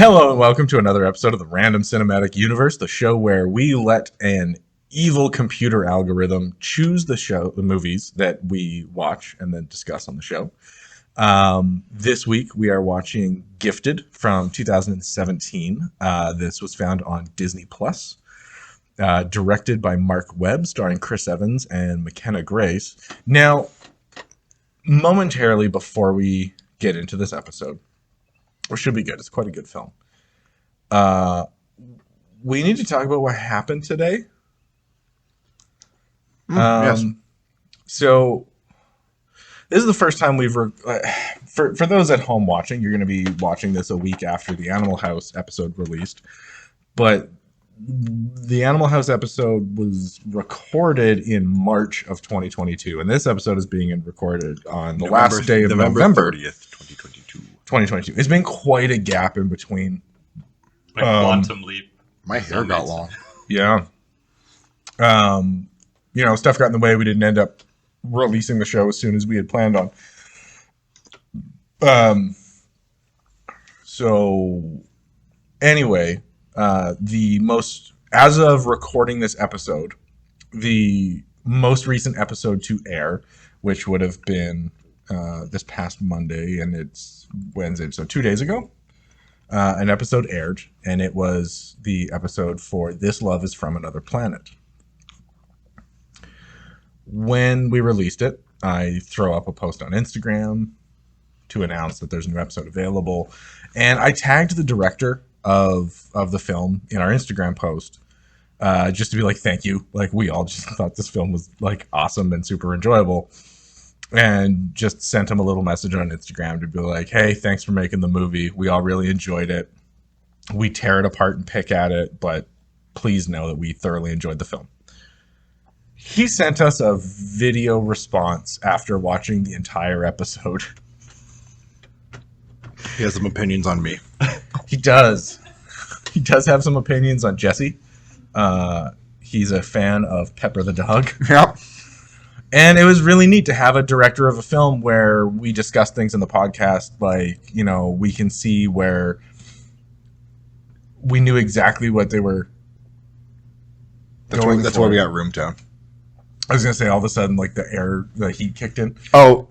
Hello and welcome to another episode of the Random Cinematic Universe, the show where we let an evil computer algorithm choose the movies that we watch and then discuss on the show. This week we are watching Gifted from 2017. This was found on Disney Plus, directed by Marc Webb, starring Chris Evans and McKenna Grace. Now, momentarily before we get into this episode, or should be good. It's quite a good film. We need to talk about what happened today. Yes. So this is the first time we've for those at home watching. You're going to be watching this a week after the Animal House episode released, but the Animal House episode was recorded in March of 2022, and this episode is being recorded on the last day of November 30th, 2022. 2022. It's been quite a gap in between. Like quantum leap. My hair got long. Yeah. Stuff got in the way. We didn't end up releasing the show as soon as we had planned on. So anyway, as of recording this episode, the most recent episode to air, which would have been this past Monday, and it's Wednesday, so 2 days ago, an episode aired, and it was the episode for This Love is from Another Planet. When we released it, I throw up a post on Instagram to announce that there's a new episode available, and I tagged the director of the film in our Instagram post, just to be like, thank you. Like, we all just thought this film was like awesome and super enjoyable. And just sent him a little message on Instagram to be like, hey, thanks for making the movie. We all really enjoyed it. We tear it apart and pick at it, but please know that we thoroughly enjoyed the film. He sent us a video response after watching the entire episode. He has some opinions on me. He does. He does have some opinions on Jesse. He's a fan of Pepper the dog. Yep. And it was really neat to have a director of a film where we discuss things in the podcast, like, we can see where we knew exactly what they were. That's why we got Roomtown. I was going to say, all of a sudden, like, the heat kicked in. Oh,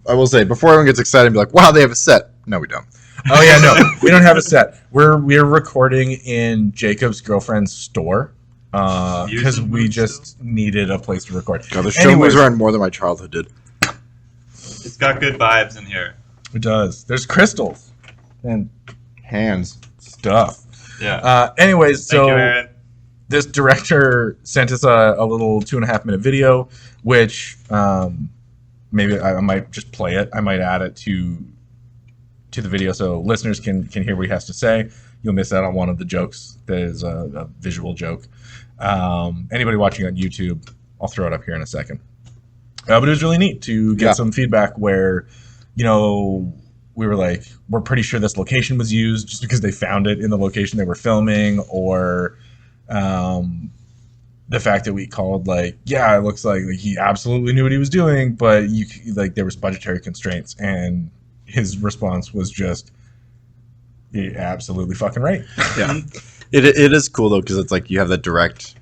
I will say, before everyone gets excited and be like, wow, they have a set. No, we don't. Oh, yeah, no, we don't have a set. We're recording in Jacob's girlfriend's store. Because we just needed a place to record. God, the show moves around more than my childhood did. It's got good vibes in here. It does. There's crystals and Hands. stuff. Yeah. Anyways, Thank you, Aaron. this director sent us a little 2.5 minute video, which maybe I might just play it. I might add it to the video so listeners can hear what he has to say. You'll miss out on one of the jokes. That is a visual joke. Anybody watching on YouTube, I'll throw it up here in a second. But it was really neat to get some feedback where, we were like, we're pretty sure this location was used just because they found it in the location they were filming, or the fact that we called like, yeah, it looks like he absolutely knew what he was doing, but there was budgetary constraints, and his response was just, you're absolutely fucking right. Yeah. It is cool, though, because it's like you have that direct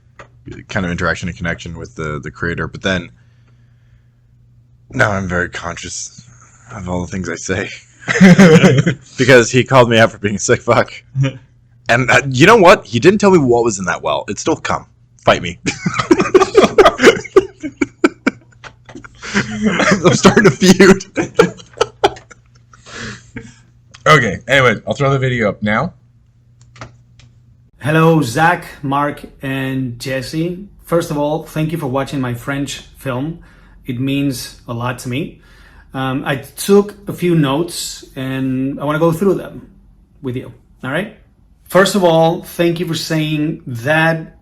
kind of interaction and connection with the creator. But then now I'm very conscious of all the things I say. Because he called me out for being a sick fuck. And you know what? He didn't tell me what was in that well. It's still cum. Fight me. I'm starting a feud. Okay, anyway, I'll throw the video up now. Hello, Zach, Mark, and Jesse. First of all, thank you for watching my French film. It means a lot to me. I took a few notes and I want to go through them with you. All right? First of all, thank you for saying that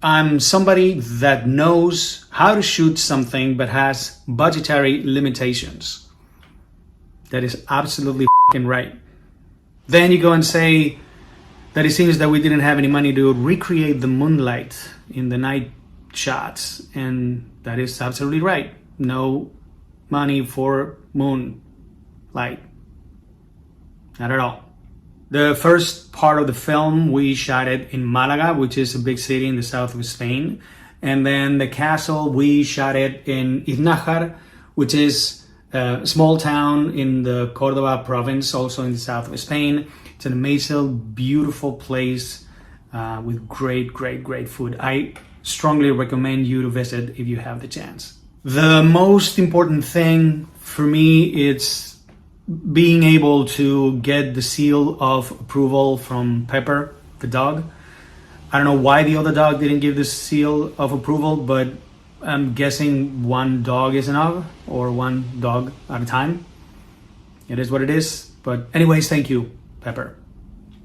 I'm somebody that knows how to shoot something but has budgetary limitations. That is absolutely f***ing right. Then you go and say that it seems that we didn't have any money to recreate the moonlight in the night shots, and that is absolutely right. No money for moonlight. Not at all. The first part of the film, we shot it in Malaga, which is a big city in the south of Spain. And then the castle, we shot it in Iznájar, which is a small town in the Cordoba province, also in the south of Spain. It's an amazing, beautiful place with great, great, great food. I strongly recommend you to visit if you have the chance. The most important thing for me is being able to get the seal of approval from Pepper, the dog. I don't know why the other dog didn't give the seal of approval, but I'm guessing one dog is enough, or one dog at a time. It is what it is. But anyways, thank you, Pepper.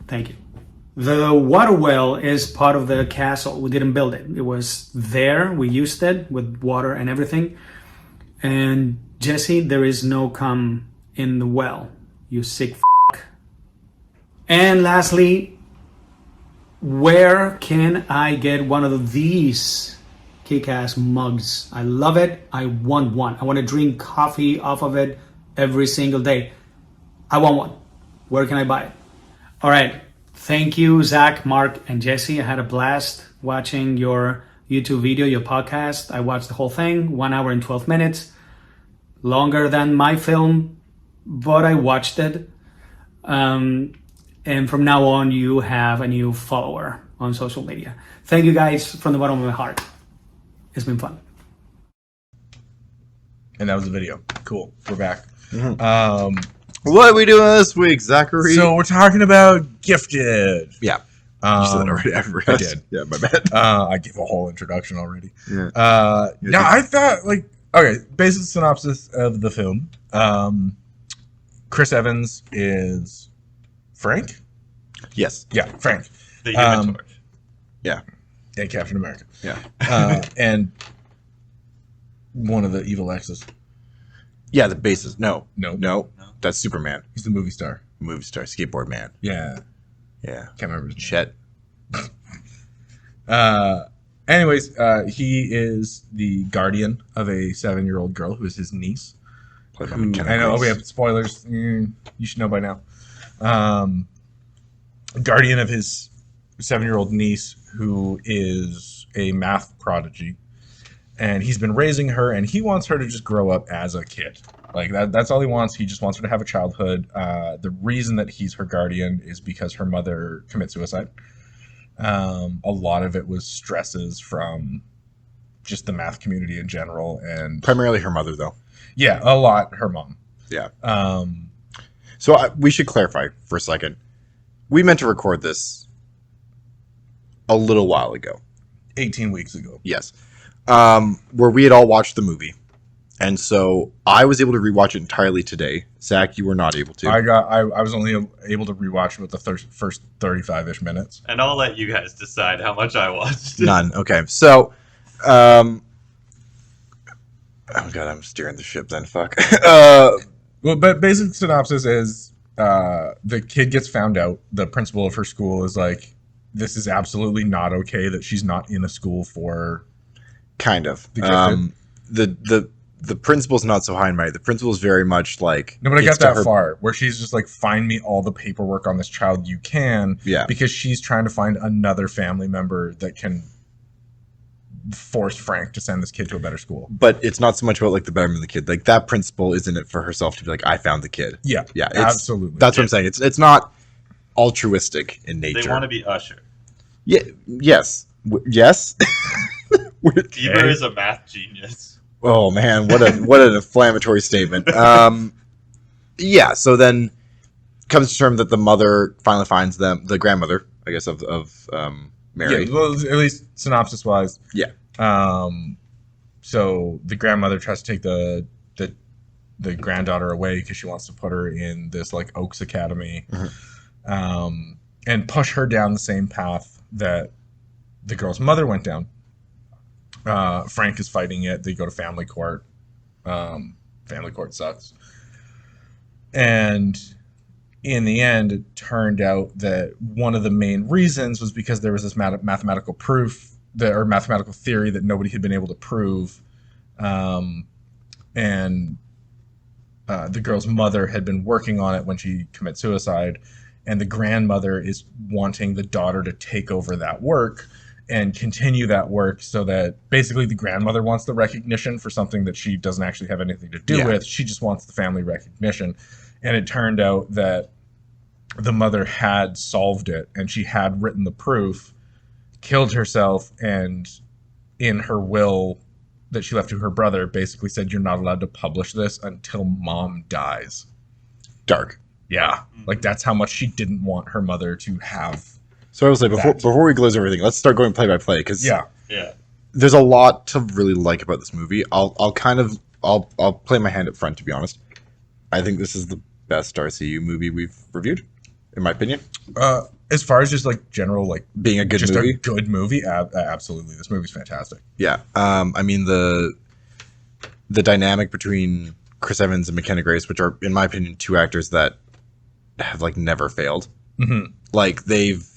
Thank you. The water well is part of the castle. We didn't build it. It was there. We used it with water and everything. And Jesse, there is no cum in the well. You sick f***. And lastly, where can I get one of these kick-ass mugs? I love it. I want one. I want to drink coffee off of it every single day. I want one. Where can I buy it? All right. Thank you, Zach, Mark, and Jesse. I had a blast watching your YouTube video, your podcast. I watched the whole thing, 1 hour and 12 minutes. Longer than my film, but I watched it. And from now on, you have a new follower on social media. Thank you guys from the bottom of my heart. It's been fun. And that was the video. Cool. We're back. What are we doing this week, Zachary? So we're talking about Gifted. Yeah. You said that already. I did. Yeah, my bad. I gave a whole introduction already. Yeah. I thought, like, okay, basic synopsis of the film. Chris Evans is Frank? Yes. Yeah, Frank. The Human Torch. Yeah. And Captain America. Yeah. And one of the evil exes. Yeah, the basis. No. No. That's Superman. He's the movie star. Movie star. Skateboard man. Yeah. Yeah. Can't remember his name. Chet. Anyways, he is the guardian of a 7-year-old girl who is his niece. Played by Who, McKenna I know, Grace. we have spoilers. You should know by now. Guardian of his 7-year-old niece, who is a math prodigy. And he's been raising her, and he wants her to just grow up as a kid. Like, that's all he wants. He just wants her to have a childhood. The reason that he's her guardian is because her mother commits suicide. A lot of it was stresses from just the math community in general. And Primarily her mother, though. yeah, a lot her mom. Yeah. So we should clarify for a second. We meant to record this a little while ago. 18 weeks ago. Yes. Where we had all watched the movie. And so I was able to rewatch it entirely today. Zach, you were not able to. I was only able to rewatch it with the first 35-ish minutes. And I'll let you guys decide how much I watched. None. Okay. So, oh god, I'm steering the ship then. Fuck. Well, but basic synopsis is the kid gets found out. The principal of her school is like, this is absolutely not okay that she's not in a school for Kind of. The gifted. The principal's not so high and mighty. The principal's very much like No, but I it's got to that her- far where she's just like, find me all the paperwork on this child you can. Yeah. Because she's trying to find another family member that can force Frank to send this kid to a better school. But it's not so much about like the betterment of the kid. Like that principal is in it for herself to be like, I found the kid. Yeah. Yeah. Absolutely. That's what I'm saying. It's not altruistic in nature. They want to be Usher. Yeah. Yes. Yes. Bieber is a math genius. Oh man, what an inflammatory statement. Yeah. So then comes to term that the mother finally finds them, the grandmother, I guess, of Mary. Yeah, well, at least synopsis wise. Yeah. So the grandmother tries to take the granddaughter away because she wants to put her in this like Oaks Academy, and push her down the same path that the girl's mother went down. Frank is fighting it. They go to family court. Family court sucks. And in the end, it turned out that one of the main reasons was because there was this mathematical proof or mathematical theory that nobody had been able to prove. And the girl's mother had been working on it when she commits suicide. and the grandmother is wanting the daughter to take over that work and continue that work, so that basically the grandmother wants the recognition for something that she doesn't actually have anything to do with. She just wants the family recognition. And it turned out that the mother had solved it, and she had written the proof, killed herself, and in her will that she left to her brother basically said, you're not allowed to publish this until mom dies. Dark. Yeah. Like, that's how much she didn't want her mother to have. So I was like, before we close everything, let's start going play by play, because Yeah. there's a lot to really like about this movie. I'll play my hand up front, to be honest. I think this is the best RCU movie we've reviewed, in my opinion. As far as just like general, like Being a good just movie. a good movie, absolutely. This movie's fantastic. Yeah. I mean, the dynamic between Chris Evans and McKenna Grace, which are, in my opinion, two actors that have like never failed. Mm-hmm. Like, they've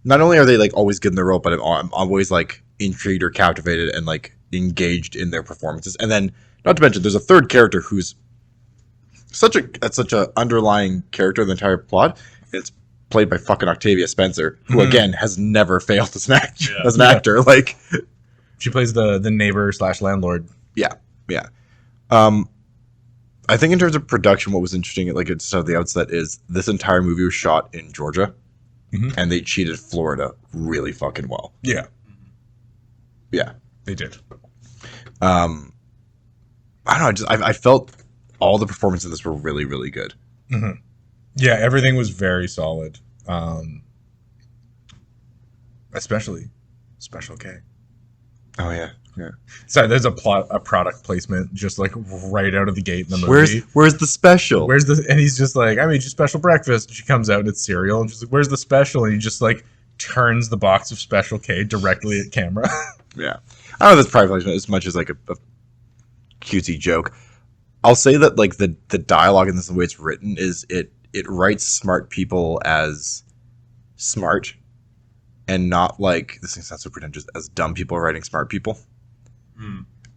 not only are they like always good in their role, but I'm always like intrigued or captivated and like engaged in their performances. And then, not to mention, there's a third character who's such a underlying character in the entire plot. It's played by fucking Octavia Spencer, who again has never failed as an actor. Like, she plays the neighbor / landlord. yeah. I think in terms of production, what was interesting, like at the outset, is this entire movie was shot in Georgia, and they cheated Florida really fucking well. Yeah, they did. I don't know. I felt all the performances in this were really, really good. Mm-hmm. Yeah, everything was very solid. Especially Special K. Oh yeah. So there's a product placement just like right out of the gate in the movie. Where's the special? And he's just like, I made you special breakfast. And she comes out and it's cereal, and she's like, where's the special? And he just like turns the box of Special K directly at camera. Yeah. I don't know if that's product placement as much as like a cutesy joke. I'll say that like the dialogue in this, the way it's written, is it writes smart people as smart, and not like, this thing sounds so pretentious, as dumb people writing smart people.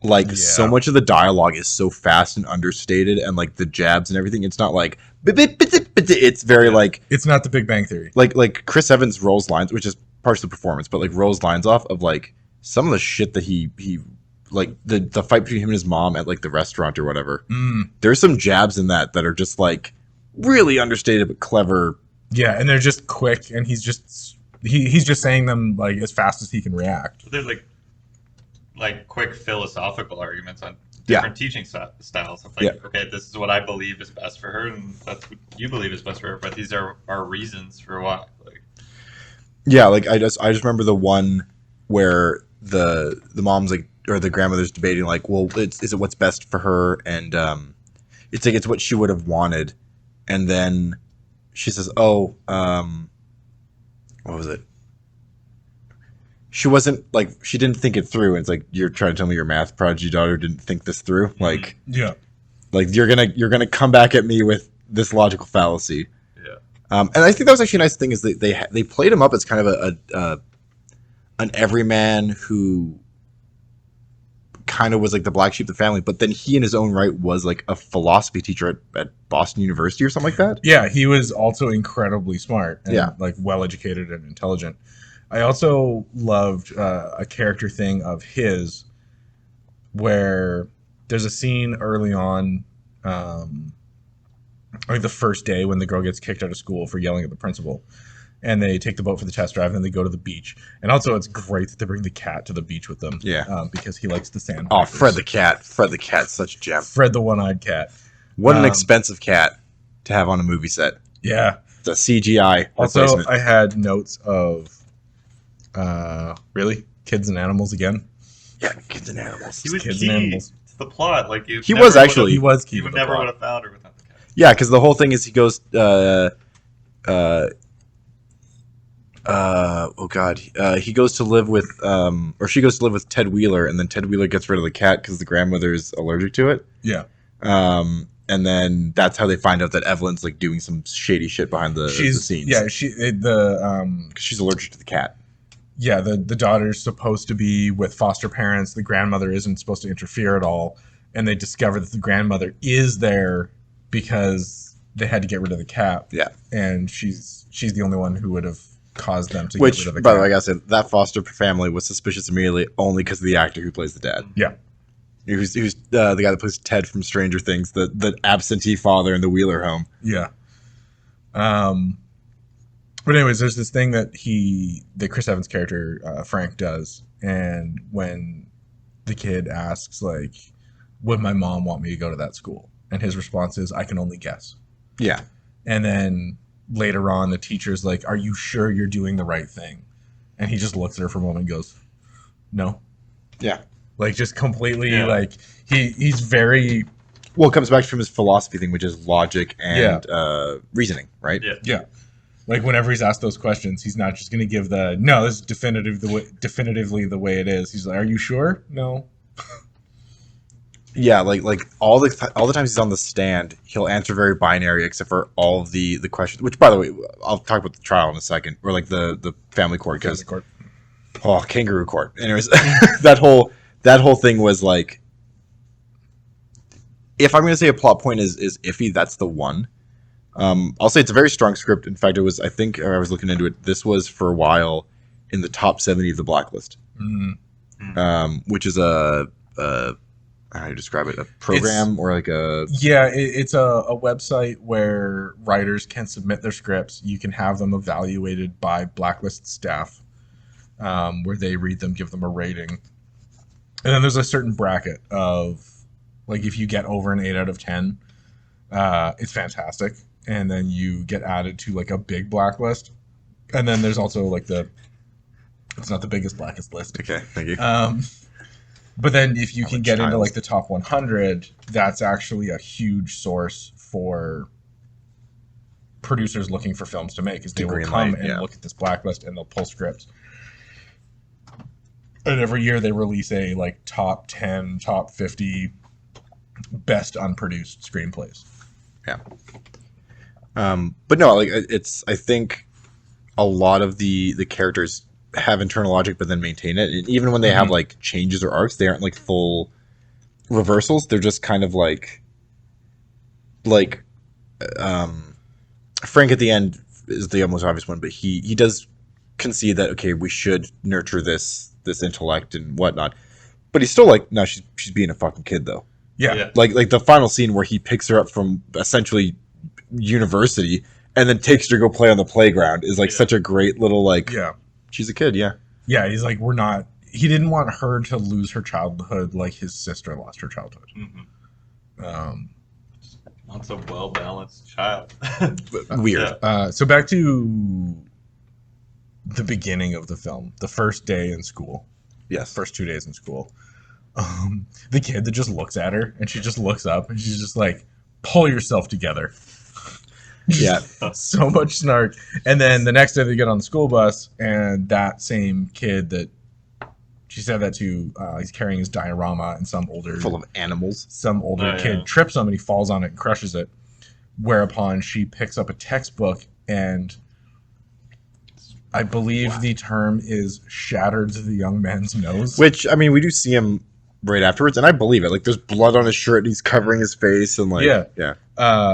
Like, so much of the dialogue is so fast and understated, and like the jabs and everything, it's not like it's very like, It's not the Big Bang Theory. like Chris Evans rolls lines, which is part of the performance, but like rolls lines off of like some of the shit that he like the fight between him and his mom at like the restaurant or whatever. There's some jabs in that are just like really understated but clever. Yeah, and they're just quick, and he's just saying them like as fast as he can react. They're like quick philosophical arguments on different teaching styles. Of like, okay, this is what I believe is best for her, and that's what you believe is best for her. But these are our reasons for why. Like, yeah, like I just remember the one where the mom's like, or the grandmother's debating like, well, is it what's best for her, and it's like, it's what she would have wanted, and then she says, oh, what was it? She wasn't like, she didn't think it through. And it's like, you're trying to tell me your math prodigy daughter didn't think this through? Like, Yeah. like you're gonna come back at me with this logical fallacy. yeah, And I think that was actually a nice thing, is they played him up as kind of an everyman who kind of was like the black sheep of the family, but then he in his own right was like a philosophy teacher at Boston University or something like that. Yeah, he was also incredibly smart and Yeah. like well-educated and intelligent. I also loved a character thing of his where there's a scene early on, like the first day when the girl gets kicked out of school for yelling at the principal, and they take the boat for the test drive, and then they go to the beach. And also, it's great that they bring the cat to the beach with them. Yeah. Because he likes the sand. Oh, Fred the cat. Fred the cat's such a gem. Fred the one-eyed cat. What an expensive cat to have on a movie set. Yeah. It's a CGI Also, replacement. I had notes of, really? Kids and animals again? Yeah, kids and animals. he was Kids key and animals. to the plot. Like, He was actually. He was key You to would the never plot. would have found her without the cat. Yeah, because the whole thing is he goes. Oh God. He goes to live with, or she goes to live with Ted Wheeler, and then Ted Wheeler gets rid of the cat because the grandmother's allergic to it. Yeah. And then that's how they find out that Evelyn's like doing some shady shit behind the scenes. Yeah, because she's allergic to the cat. Yeah, the daughter's supposed to be with foster parents. The grandmother isn't supposed to interfere at all. And they discover that the grandmother is there because they had to get rid of the cap. Yeah. And she's the only one who would have caused them to Which, get rid of the by cap. the way, I gotta say, that foster family was suspicious immediately only because of the actor who plays the dad. Yeah. He was the guy that plays Ted from Stranger Things, the absentee father in the Wheeler home. Yeah. But anyways, there's this thing that Chris Evans character, Frank, does. And when the kid asks, like, would my mom want me to go to that school? And his response is, I can only guess. Yeah. And then later on, the teacher's like, are you sure you're doing the right thing? And he just looks at her for a moment and goes, no. Yeah. Like, just completely, like, he's very... Well, it comes back from his philosophy thing, which is logic and reasoning, right? Yeah. Like, whenever he's asked those questions, he's not just going to give no, this is definitively the way it is. He's like, are you sure? No. Yeah, like all the times he's on the stand, he'll answer very binary, except for all of the questions. Which, by the way, I'll talk about the trial in a second, or like the family court, because kangaroo court. Anyways, that whole thing was like, if I'm going to say a plot point is iffy, that's the one. I'll say it's a very strong script. In fact, I think I was looking into it. This was for a while in the top 70 of the Blacklist, which is how do you describe it? A program or like a... Yeah, it's a website where writers can submit their scripts. You can have them evaluated by Blacklist staff, where they read them, give them a rating. And then there's a certain bracket of, like, if you get over an 8 out of 10, it's fantastic. And then you get added to, like, a big blacklist. And then there's also, like, it's not the biggest blackest list. Okay, thank you. But then if you can get into, like, the top 100, that's actually a huge source for producers looking for films to make, is they will come and look at this blacklist and they'll pull scripts. And every year they release a, like, top 10, top 50 best unproduced screenplays. Yeah. But no, like, I think a lot of the characters have internal logic, but then maintain it. And even when they have like changes or arcs, they aren't like full reversals. They're just kind of like Frank at the end is the most obvious one, but he does concede that, okay, we should nurture this intellect and whatnot. But he's still like, no, she's being a fucking kid though. Yeah. Like the final scene where he picks her up from essentially university and then takes her to go play on the playground is like such a great little like, she's a kid. Yeah. He's like, he didn't want her to lose her childhood like his sister lost her childhood. Wants a well-balanced child. Weird. So back to the beginning of the film, the first day in school. Yes. First 2 days in school. The kid that just looks at her and she just looks up and she's just like, pull yourself together. Yeah. So much snark. And then the next day they get on the school bus and that same kid that she said that to, he's carrying his diorama and some older... Full of animals. Some older kid trips on it and he falls on it and crushes it. Whereupon she picks up a textbook and I believe the term is shattered the young man's nose. Which, I mean, we do see him right afterwards, and I believe it. Like, there's blood on his shirt, and he's covering his face, and like, yeah.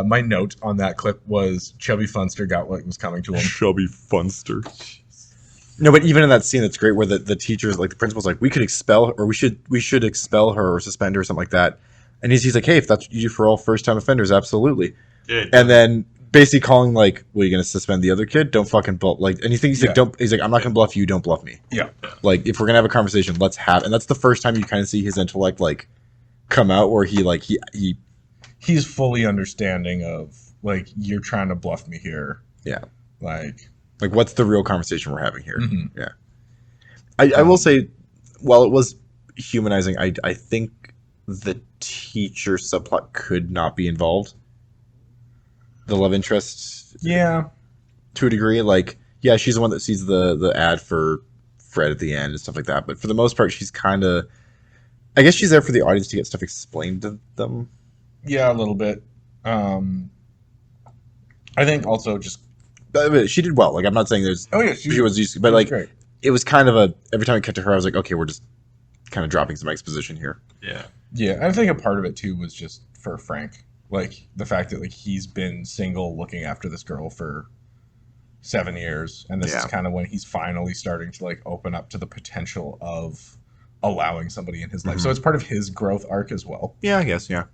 My note on that clip was Chubby Funster got what was coming to him. Chubby Funster. No, but even in that scene, it's great where the teachers, like the principal's like, we could expel her, or we should expel her or suspend her or something like that. And he's like, hey, if that's what you do for all first-time offenders, absolutely. Yeah, and then basically calling like, well, you're gonna suspend the other kid? Don't fucking bluff. Like, and he's like, don't. He's like, I'm not gonna bluff you. Don't bluff me. Yeah. Like, if we're gonna have a conversation, let's have. And that's the first time you kind of see his intellect like come out, where he's fully understanding of like, you're trying to bluff me here. Yeah. Like what's the real conversation we're having here? Mm-hmm. Yeah. I will say, while it was humanizing, I think the teacher subplot could not be involved. The love interest, to a degree, like, yeah, she's the one that sees the ad for Fred at the end and stuff like that. But for the most part, she's kind of, I guess, she's there for the audience to get stuff explained to them. Yeah, a little bit. I think also just she did well. Like, I'm not saying there's she was used, but like great. It was kind of every time I cut to her, I was like, okay, we're just kind of dropping some exposition here. Yeah. Yeah, I think a part of it too was just for Frank. Like the fact that like he's been single looking after this girl for 7 years, and this is kind of when he's finally starting to like open up to the potential of allowing somebody in his life. So it's part of his growth arc as well. Yeah, I guess. Yeah.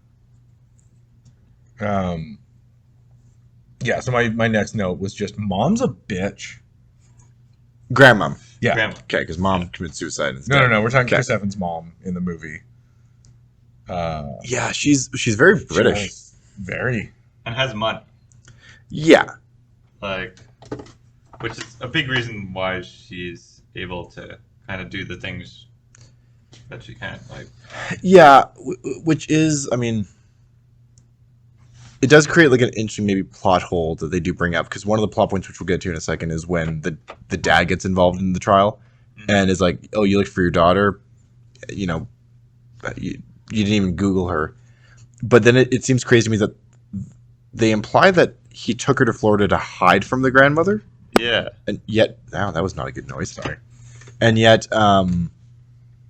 Yeah, so my next note was just mom's a bitch. Grandmom. Yeah. Grandma. Okay, because mom committed suicide instead. No. We're talking Okay. Chris Evans' mom in the movie. Yeah, she's very British. Just very. And has money. Yeah. Like, which is a big reason why she's able to kind of do the things that she can. Like, Yeah, which is, I mean, it does create like an interesting maybe plot hole that they do bring up, because one of the plot points, which we'll get to in a second, is when the dad gets involved in the trial and is like, oh, you looked for your daughter, you know, you didn't even Google her. But then it seems crazy to me that they imply that he took her to Florida to hide from the grandmother. yeah. And yet, that was not a good noise. Sorry. And yet,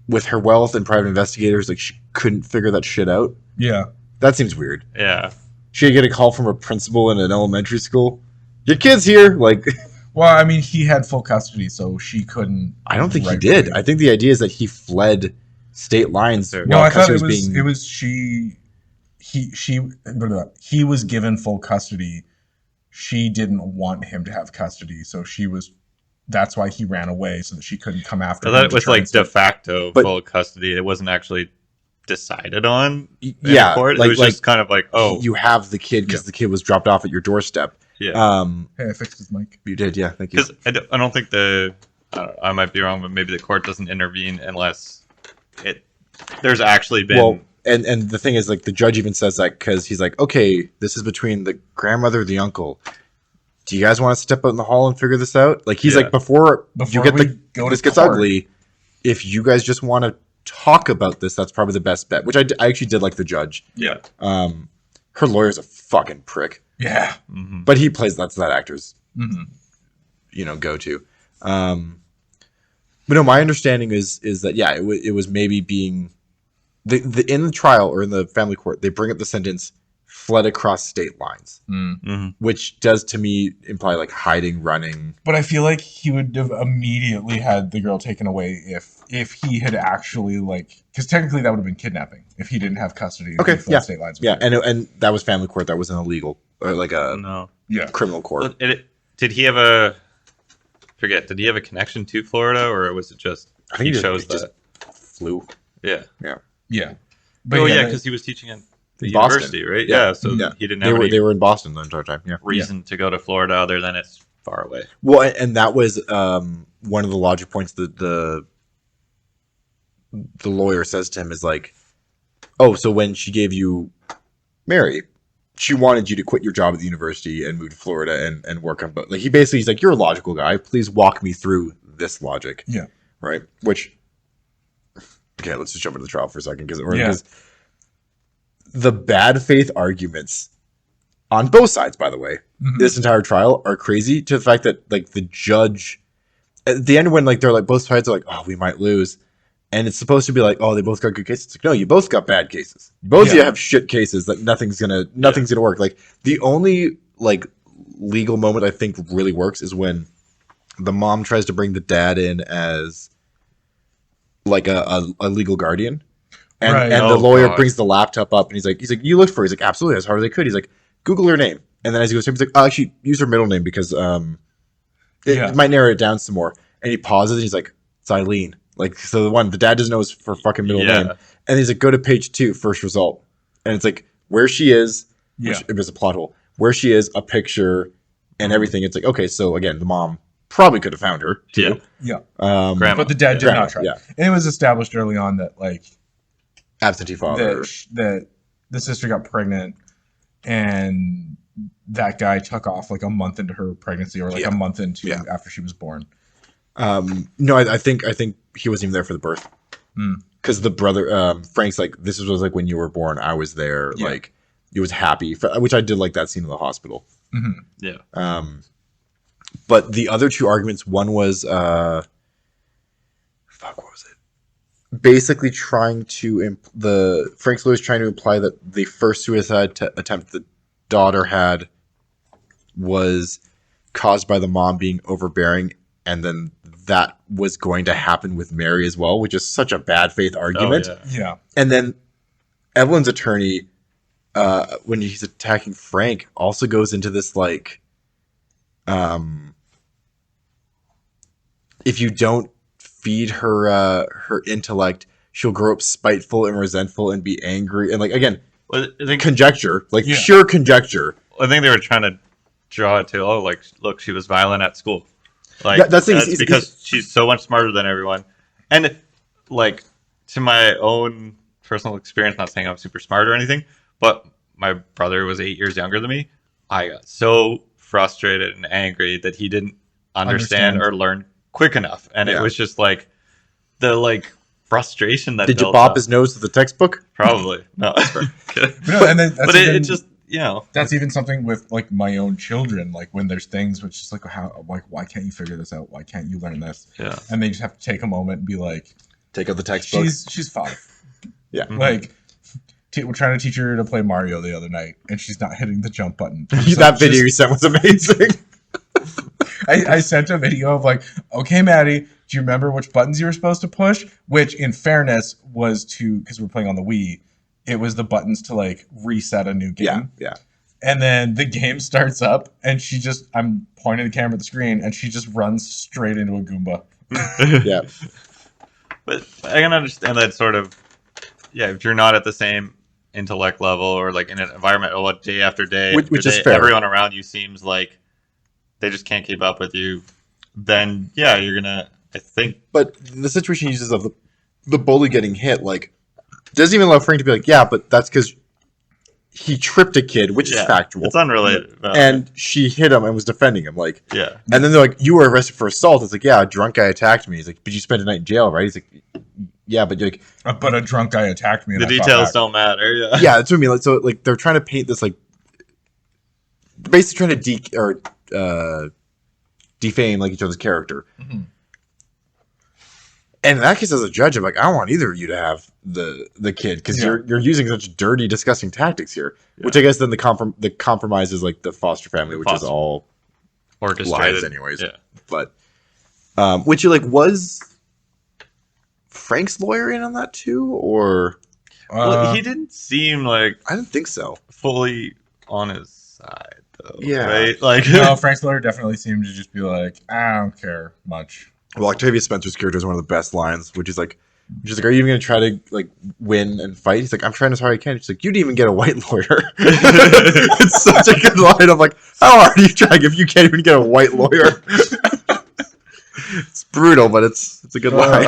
with her wealth and private investigators, like she couldn't figure that shit out. Yeah. That seems weird. Yeah. She'd get a call from a principal in an elementary school. Your kid's here. Like, Well, I mean, he had full custody, so she couldn't. I don't think he rightfully- did. I think the idea is that he fled state lines. Sure. No, while I thought custody being. it was she. He was given full custody. She didn't want him to have custody, so she was. That's why he ran away, so that she couldn't come after I him. thought it to was try like and steal- de facto But- full custody. It wasn't actually decided on in Yeah, court. like- It was just kind of like, oh, You have the kid because the kid was dropped off at your doorstep. yeah. Hey, I fixed his mic. You did, yeah. Thank you. Because I don't think I might be wrong, but maybe the court doesn't intervene unless there's actually been. Well, and the thing is, like, the judge even says that because he's like, okay, this is between the grandmother and the uncle. Do you guys want to step out in the hall and figure this out? Like, he's Yeah. like, before you get we the go to this gets court. ugly, if you guys just want to talk about this, that's probably the best bet. Which I actually did like the judge. yeah. Her lawyer's a fucking prick, Yeah. Hmm. but he plays that's that actor's Mm-hmm. go to. But no, my understanding is that yeah, it was maybe being the in the trial or in the family court, they bring up the sentence fled across state lines, which does to me imply like hiding, running. But I feel like he would have immediately had the girl taken away if he had actually like, because technically that would have been kidnapping if he didn't have custody. And Okay, he fled yeah. state lines with Yeah, her. and that was family court. That wasn't illegal or like a No. Yeah. criminal court. Did he have a? Forget. Did he have a connection to Florida, or was it just I think he chose just that? flew. Yeah. Yeah. Oh yeah, that- because he was teaching at the In Boston. university, right? Yeah. Yeah. So Yeah. he didn't They have were any they were in Boston the entire time. Yeah. reason to go to Florida other than it's far away. Well, and that was one of the logic points that the lawyer says to him is like, oh, so when she gave you Mary, she wanted you to quit your job at the university and move to Florida and work on both. Like he's like, you're a logical guy. Please walk me through this logic. Yeah. Right. Which, okay, let's just jump into the trial for a second because Yeah. the bad faith arguments on both sides, by the way, Mhm. this entire trial are crazy to the fact that like the judge at the end when like they're like both sides are like, oh, we might lose. And it's supposed to be like, oh, they both got good cases. It's like, no, you both got bad cases. Both of you Yeah. have shit cases that nothing's gonna work. Like the only like legal moment I think really works is when the mom tries to bring the dad in as like a legal guardian. And Right. and Oh, the lawyer God. brings the laptop up and he's like, you looked for her. He's like, absolutely, as hard as I could. He's like, Google her name. And then as he goes, he's like, oh, actually use her middle name because it Yeah. might narrow it down some more. And he pauses and he's like, it's Eileen. Like, so the dad doesn't know his for fucking middle Yeah. name. And he's like, go to page 2, first result. And it's like, where she is, Yeah. which it was a plot hole, where she is, a picture, and everything. It's like, okay, so again, the mom probably could have found her, too. Yeah. Yeah. Grandma. But the dad did Grandma, not try. yeah. And it was established early on that like Absentee father. that the sister got pregnant and that guy took off like a month into her pregnancy or like Yeah. a month into Yeah. after she was born. No, I think he wasn't even there for the birth. Hmm. Because the brother, Frank's like, this was like when you were born, I was there. Yeah. Like, he was happy, which I did like that scene in the hospital. Mm-hmm. Yeah. But the other two arguments, one was, what was it? basically trying to Frank's lawyer's trying to imply that the first suicide attempt the daughter had was caused by the mom being overbearing, and then that was going to happen with Mary as well, which is such a bad faith argument. Oh, Yeah. And then Evelyn's attorney, when he's attacking Frank, also goes into this like, if you don't feed her intellect, she'll grow up spiteful and resentful and be angry. And like again, Well, I think conjecture, like Yeah. pure conjecture. I think they were trying to draw it to, oh, like, look, she was violent at school. Like, Yeah, that's because she's so much smarter than everyone. And, like, to my own personal experience, not saying I'm super smart or anything, but my brother was 8 years younger than me. I got so frustrated and angry that he didn't understand or learn quick enough. And Yeah. it was just, like, the, like, frustration that Did you built bop up. his nose with the textbook? Probably. No. No, and then that's But even, it just, you know. that's even something with like my own children. Like when there's things which is like, how, like, why can't you figure this out? Why can't you learn this? Yeah. And they just have to take a moment and be like, Take out the textbook. she's 5. Yeah. Mhm. Like, we're trying to teach her to play Mario the other night, and she's not hitting the jump button. That video you sent was amazing. I sent a video of like, okay, Maddie, do you remember which buttons you were supposed to push? Which, in fairness, was because we're playing on the Wii, it was the buttons to like reset a new game. Yeah. And then the game starts up, and I'm pointing the camera at the screen, and she just runs straight into a Goomba. Yeah. But I can understand that sort of, yeah, if you're not at the same intellect level or like in an environment day after day, Which after is day, fair. everyone around you seems like they just can't keep up with you, then yeah, you're gonna, I think, But the situation he uses of the bully getting hit, like, doesn't even allow Frank to be like, yeah, but that's because he tripped a kid, which yeah, is factual. it's unrelated. And she hit him and was defending him. Like, yeah, and then they're like, you were arrested for assault. It's like, yeah, a drunk guy attacked me. He's like, but you spent a night in jail, right? He's like, yeah, but you're like, But a drunk guy attacked me. And the I fought details back. don't matter. Yeah, yeah, that's what I mean. Like, so like they're trying to paint this like, basically trying to defame like each other's character. Mhm. And in that case, as a judge, I'm like, I don't want either of you to have the kid because Yeah. you're using such dirty, disgusting tactics here. Which I guess then the compromise is like the foster family, which is all orchestrated, lies anyways. Yeah, But which like was Frank's lawyer in on that too, or well, he didn't seem like I didn't think so. fully on his side though. Yeah. right. Like, no, Frank's lawyer definitely seemed to just be like, I don't care much. Well, Octavia Spencer's character is one of the best lines, which is like, are you even going to try to like win and fight? He's like, I'm trying as hard as I can. She's like, you didn't even get a white lawyer. It's such a good line. I'm like, how hard are you trying if you can't even get a white lawyer? It's brutal, but it's a good line.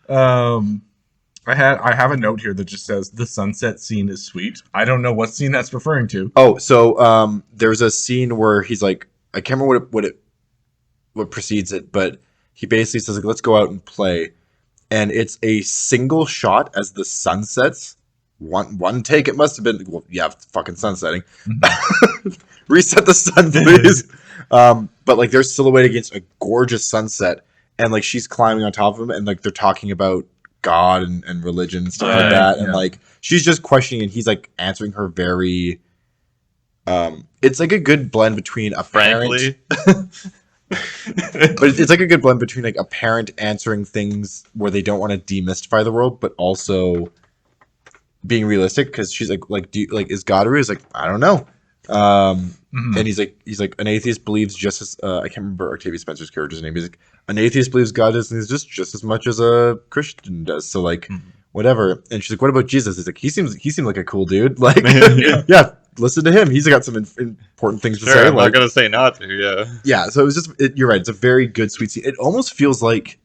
I have a note here that just says the sunset scene is sweet. I don't know what scene that's referring to. Oh, so there's a scene where he's like, I can't remember what precedes it, but he basically says like, let's go out and play, and it's a single shot as the sun sets. One take. It must have been, well, yeah, fucking sunsetting. Reset the sun, please. But like they're silhouetted against a gorgeous sunset, and like she's climbing on top of him, and like they're talking about God and religion and stuff like that, and yeah. like she's just questioning, and he's like answering her very. It's like a good blend between a frankly, but it's like a good blend between like a parent answering things where they don't want to demystify the world, but also being realistic, because she's like, is God real? He's like, I don't know. And he's like, an atheist believes just as I can't remember Octavia Spencer's character's name. He's like, an atheist believes God is just as much as a Christian does. So like, whatever. And she's like, what about Jesus? He's like, he seemed like a cool dude. Like, yeah, listen to him. He's got some important things to say. I'm like, not gonna say not to. Yeah, yeah. So it was just, you're right. It's a very good, sweet scene. It almost feels like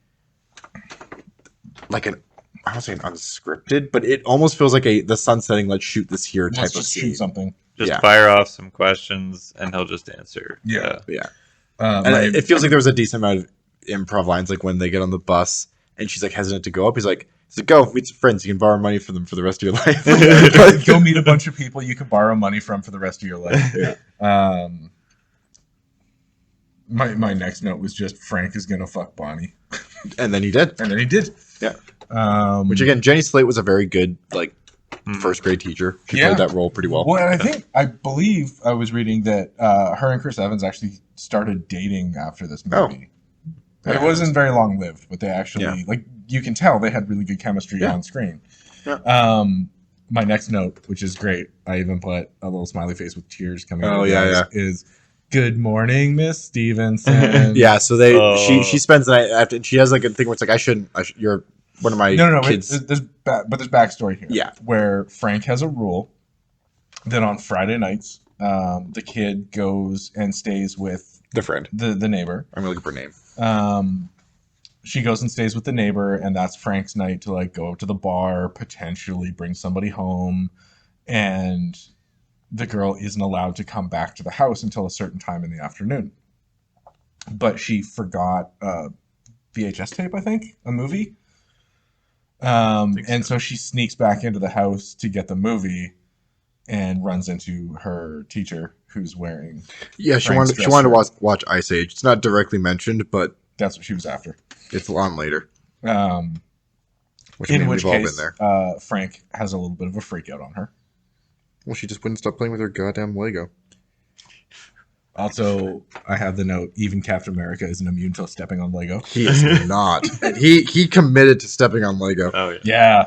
an, I don't say an unscripted, but it almost feels like the sun setting, let's shoot this here type Let's of just scene. shoot something. just Yeah. fire off some questions and he'll just answer. Yeah. Yeah. And And it feels like there was a decent amount of improv lines, like when they get on the bus and she's like hesitant to go up. He's like, go meet some friends. You can borrow money from them for the rest of your life. go meet a bunch of people you could borrow money from for the rest of your life. Yeah. My next note was just Frank is gonna fuck Bonnie, And then he did. and then he did. Yeah. Which again, Jenny Slate was a very good first grade teacher. She played that role pretty well. Well, and I believe I was reading that her and Chris Evans actually started dating after this movie. It wasn't very long lived, but they actually you can tell they had really good chemistry on screen. Yeah. My next note, which is great, I even put a little smiley face with tears coming out. Is "Good morning, Miss Stevenson." Yeah, so she spends the night after. She has a thing where it's I shouldn't. You're one of my kids. There's backstory here. Yeah, where Frank has a rule that on Friday nights, the kid goes and stays with the friend, the neighbor. I'm looking for a name. She goes and stays with the neighbor, and that's Frank's night to go to the bar, potentially bring somebody home, and the girl isn't allowed to come back to the house until a certain time in the afternoon. But she forgot a VHS tape, I think, a movie. So she sneaks back into the house to get the movie and runs into her teacher who's wearing she wanted to watch Ice Age. It's not directly mentioned, but that's what she was after. It's on later. In which case, Frank has a little bit of a freak out on her. Well, she just wouldn't stop playing with her goddamn Lego. Also, I have the note, even Captain America isn't immune to stepping on Lego. He is not. And he committed to stepping on Lego. Oh, yeah. Yeah.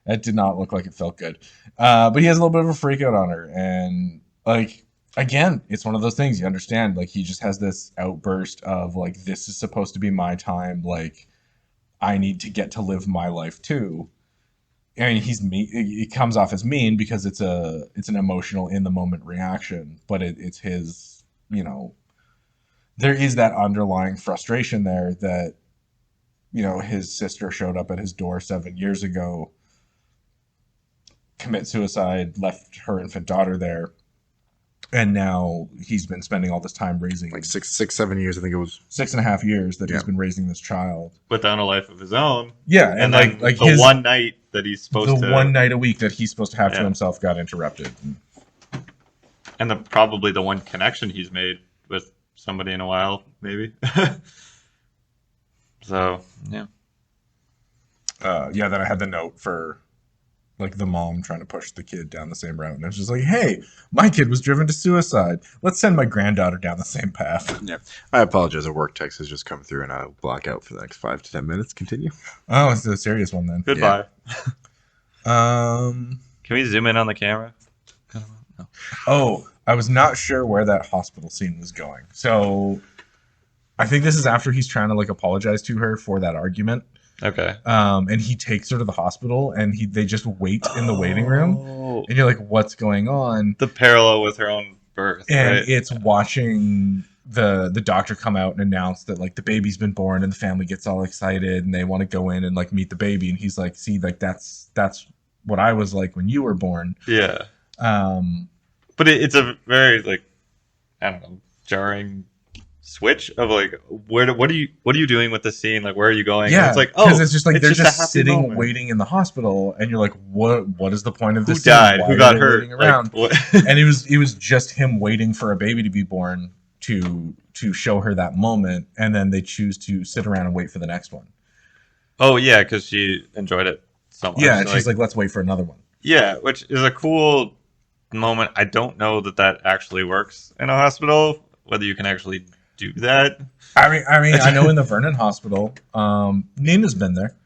That did not look like it felt good. But he has a little bit of a freak out on her. And, again, it's one of those things you understand. He just has this outburst of, this is supposed to be my time. I need to get to live my life, too. I mean, he's mean. It comes off as mean because it's an emotional, in-the-moment reaction. But it's his... there is that underlying frustration there that, his sister showed up at his door 7 years ago, commit suicide, left her infant daughter there, and now he's been spending all this time raising 7 years, I think it was 6.5 years that he's been raising this child without a life of his own. Yeah, and then the one night that he's supposed to, the one night a week that he's supposed to have to himself got interrupted. And probably the one connection he's made with somebody in a while, maybe. So, yeah. Then I had the note for, the mom trying to push the kid down the same route. And it was just hey, my kid was driven to suicide. Let's send my granddaughter down the same path. Yeah. I apologize. A work text has just come through, and I'll block out for the next 5 to 10 minutes. Continue. Oh, it's a serious one then. Goodbye. Yeah. Can we zoom in on the camera? No. Oh, I was not sure where that hospital scene was going. So I think this is after he's trying to apologize to her for that argument. Okay. And he takes her to the hospital, and they just wait in the waiting room. And you're what's going on? The parallel with her own birth. And right? it's watching the doctor come out and announce that the baby's been born, and the family gets all excited and they want to go in and meet the baby. And he's see, that's what I was like when you were born. Yeah. But it's a very I don't know, jarring switch of what are you doing with the scene? Where are you going? Yeah, and it's because it's just they're just sitting moment. waiting in the hospital, and you're what is the point of this? Who died? Who got hurt? Around? And it was just him waiting for a baby to be born to show her that moment, and then they choose to sit around and wait for the next one. Oh yeah, because she enjoyed it so much. Yeah, and she's let's wait for another one. Yeah, which is a cool moment. I don't know that actually works in a hospital. Whether you can actually do that. I mean, I know in the Vernon Hospital, Nina's been there.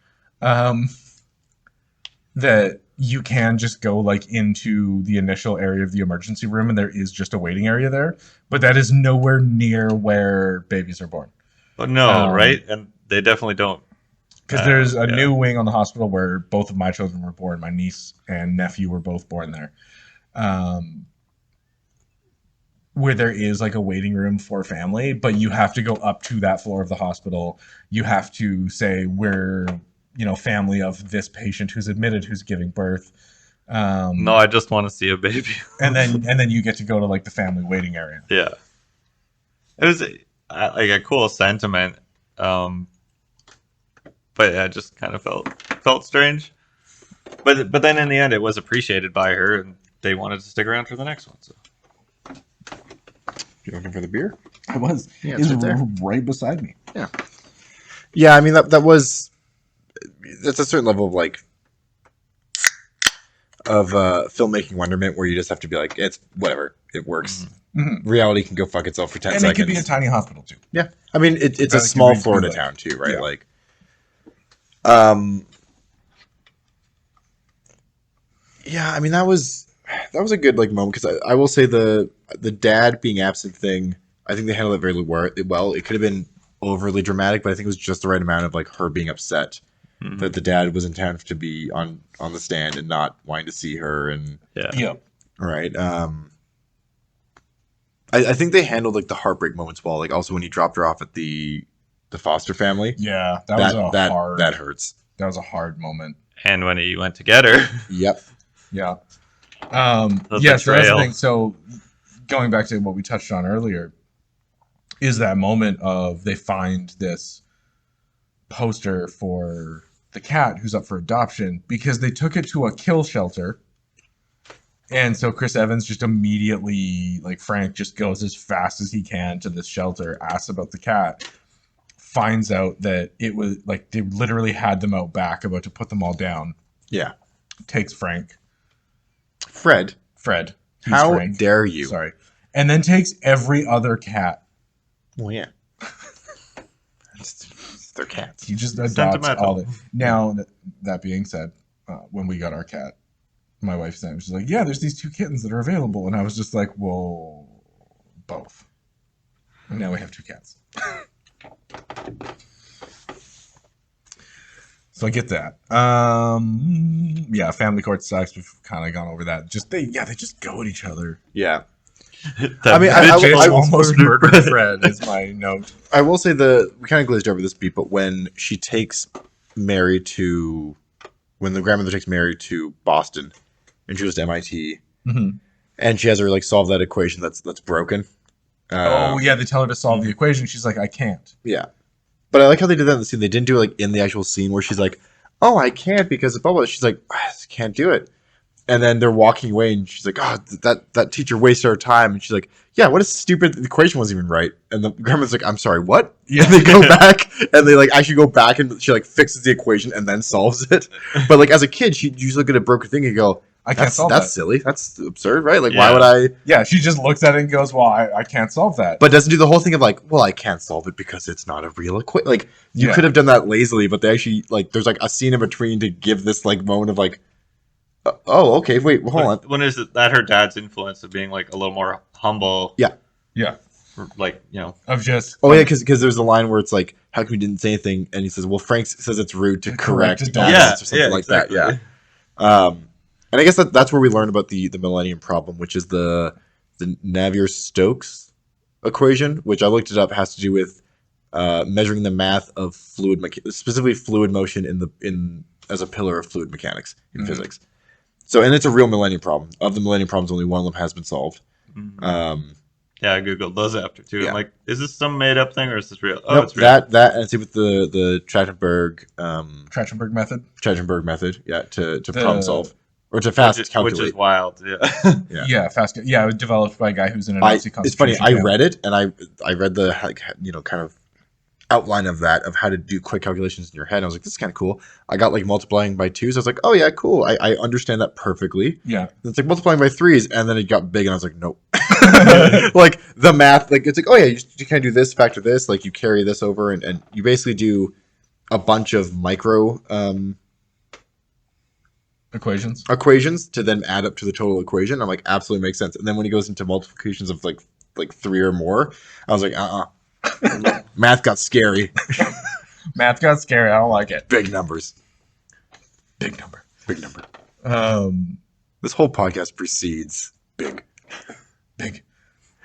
That you can just go into the initial area of the emergency room, and there is just a waiting area there, but that is nowhere near where babies are born. Oh, no, right? And they definitely don't. Because there's a new wing on the hospital where both of my children were born. My niece and nephew were both born there. Where there is a waiting room for family, but you have to go up to that floor of the hospital. You have to say we're, family of this patient who's admitted, who's giving birth. No, I just want to see a baby. and then you get to go to the family waiting area. Yeah, it was a cool sentiment, but yeah, it just kind of felt strange. But then in the end, it was appreciated by her, and they wanted to stick around for the next one. So. You looking for the beer? I was. Yeah, it's right there. Right beside me. Yeah. Yeah, I mean that was that's a certain level of like of filmmaking wonderment where you just have to be like, it's whatever, it works. Mm-hmm. Reality can go fuck itself for 10 and seconds. it could be a tiny hospital too. Yeah, I mean it's a small Florida town too, right? Yeah. Like, yeah, I mean that was a good like moment because I will say the dad being absent thing, I think they handled it very well. It could have been overly dramatic, but I think it was just the right amount of like her being upset that the dad was in town to be on the stand and not wanting to see her and right. I think they handled like the heartbreak moments well. Like also when he dropped her off at the foster family. Yeah, that hurts. That was a hard moment. And when he went to get her. Yep. Yeah. So that's the thing. So going back to what we touched on earlier, is that moment of they find this poster for the cat who's up for adoption because they took it to a kill shelter. And so Chris Evans just immediately, like Frank, just goes as fast as he can to this shelter, asks about the cat, finds out that it was like they literally had them out back about to put them all down. Yeah. Takes Fred. How Frank. Dare you? Sorry. And then takes every other cat. Well, yeah. It's their cats. He just adopts all the. Now, that being said, when we got our cat, my wife said, she's like, yeah, there's these 2 kittens that are available. And I was just like, whoa, both. And now we have 2 cats. So I get that. Yeah, family court sucks. We've kind of gone over that. They just go at each other. Yeah. I mean, I almost murdered Fred is my note. I will say we kind of glazed over this beat, but when she takes Mary when the grandmother takes Mary to Boston, and she goes to MIT, and she has her like solve that equation that's broken. They tell her to solve the equation. She's like, I can't. Yeah, but I like how they did that in the scene. They didn't do it like in the actual scene where she's like, oh, I can't because of blah blah. She's like, I just can't do it. And then they're walking away, and she's like, "Oh, that teacher wasted our time." And she's like, "Yeah, what a stupid the equation wasn't even right." And the grandma's like, "I'm sorry, what?" Yeah. And they go back, and they like actually go back, and she like fixes the equation and then solves it. But like as a kid, you just look at a broken thing and go, "I can't solve that. That's silly. That's absurd, right? Like, why would I?" Yeah, she just looks at it and goes, "Well, I can't solve that." But doesn't do the whole thing of like, "Well, I can't solve it because it's not a real equation." Like you could have done that lazily, but they actually like there's like a scene in between to give this like moment of like. Oh, okay. Wait, hold on. When is that her dad's influence of being like a little more humble? Yeah. Like, of just. Oh, yeah, because there's a line where it's like, how come you didn't say anything? And he says, well, Frank says it's rude to correct dads or something like that. Yeah. And I guess that's where we learn about the Millennium Problem, which is the Navier-Stokes equation, which I looked it up, has to do with measuring the math of specifically fluid motion as a pillar of fluid mechanics in physics. So, and it's a real Millennium Problem. Of the Millennium Problems, only one of them has been solved. I googled those after too. Yeah. I'm like, is this some made up thing or is this real? Oh, nope, it's real. That and see with the Trachtenberg method. Trachtenberg method, to problem solve or to fast calculate, which is wild. Yeah, fast. Yeah, it was developed by a guy who's in a Nazi concentration It's funny. camp. I read it and I read the kind of outline of how to do quick calculations in your head. And I was like, this is kind of cool. I got like multiplying by 2s. I was like, oh yeah, cool. I understand that perfectly. Yeah. It's like multiplying by 3s, and then it got big, and I was like, nope. Like the math, like it's like, oh yeah, you kind of do this, factor this, like you carry this over, and you basically do a bunch of micro equations to then add up to the total equation. I'm like, absolutely makes sense. And then when he goes into multiplications of like 3 or more, I was like, math got scary. Math got scary. I don't like it. Big numbers. Big number. This whole podcast precedes big.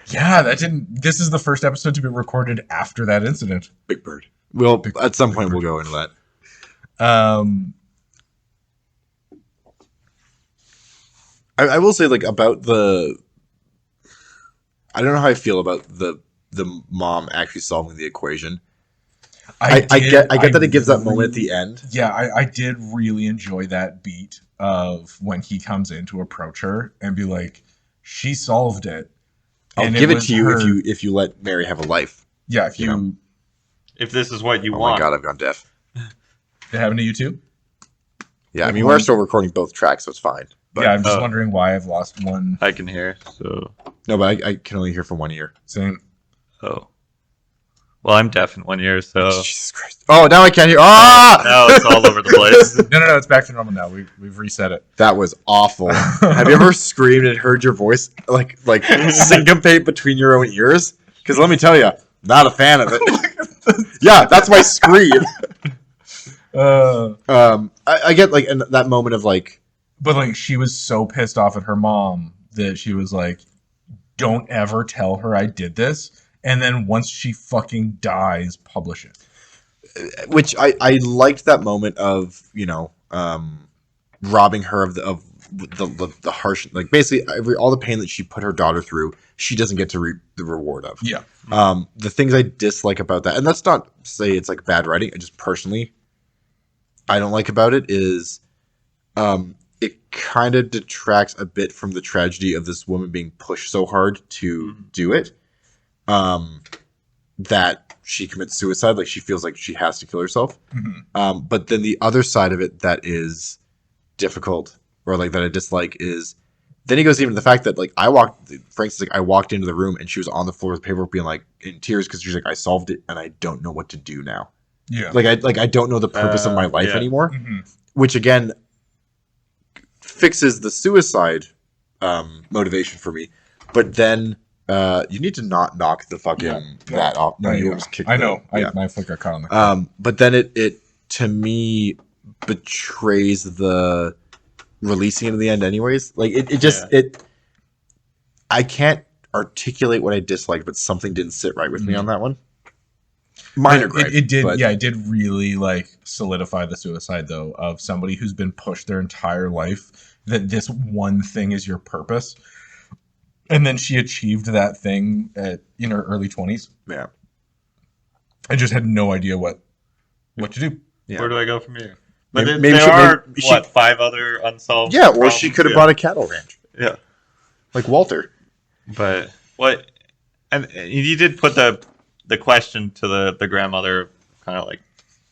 Yeah, this is the first episode to be recorded after that incident. Big bird. At some point we'll go into that. I will say like about I don't know how I feel about the mom actually solving the equation. I get that it gives that moment at the end. Yeah, I did really enjoy that beat of when he comes in to approach her and be like, she solved it. I'll give it to you if you let Mary have a life. Yeah, if this is what you want. want. Oh my god, I've gone deaf. It happened to you too? Yeah, I mean, we're still recording both tracks, so it's fine. But, yeah, I'm just wondering why I've lost one. I can hear. So no, but I can only hear from one ear. Same. oh, well, I'm deaf in one ear, so Jesus Christ! Oh, now I can't hear. Ah! now it's all over the place. No, it's back to normal now. We've reset it. That was awful. Have you ever screamed and heard your voice like syncopate between your own ears? Because let me tell you, not a fan of it. Yeah, that's my scream. I get like in that moment of like, but like she was so pissed off at her mom that she was like, "Don't ever tell her I did this." And then once she fucking dies, publish it. which I liked that moment of robbing her of the harsh, like basically all the pain that she put her daughter through, she doesn't get to reap the reward of. Yeah. The things I dislike about that, and that's not to say it's like bad writing, I just personally I don't like about it is it kind of detracts a bit from the tragedy of this woman being pushed so hard to do it that she commits suicide. Like she feels like she has to kill herself. Mm-hmm. But then the other side of it that is difficult or like that I dislike is then he goes even to the fact that like Frank's like I walked into the room and she was on the floor with paperwork being like in tears because she's like I solved it and I don't know what to do now. Yeah. I don't know the purpose of my life anymore. Mm-hmm. Which again fixes the suicide motivation for me. But then you need to not knock the fucking that off. No, you you almost kicked I know. Yeah. My foot got caught on the car. But then it to me betrays the releasing it in the end anyways. Like it I can't articulate what I disliked, but something didn't sit right with me on that one. Minor gripe. It did, but, yeah, it did really like solidify the suicide though of somebody who's been pushed their entire life that this one thing is your purpose, and then she achieved that thing in her early 20s. Yeah, I just had no idea what to do. Yeah. Where do I go from here? But Maybe there are 5 other unsolved. Yeah, or problems? she could have bought a cattle ranch. Yeah, Like Walter. but what? And you did put the question to the grandmother, kind of like,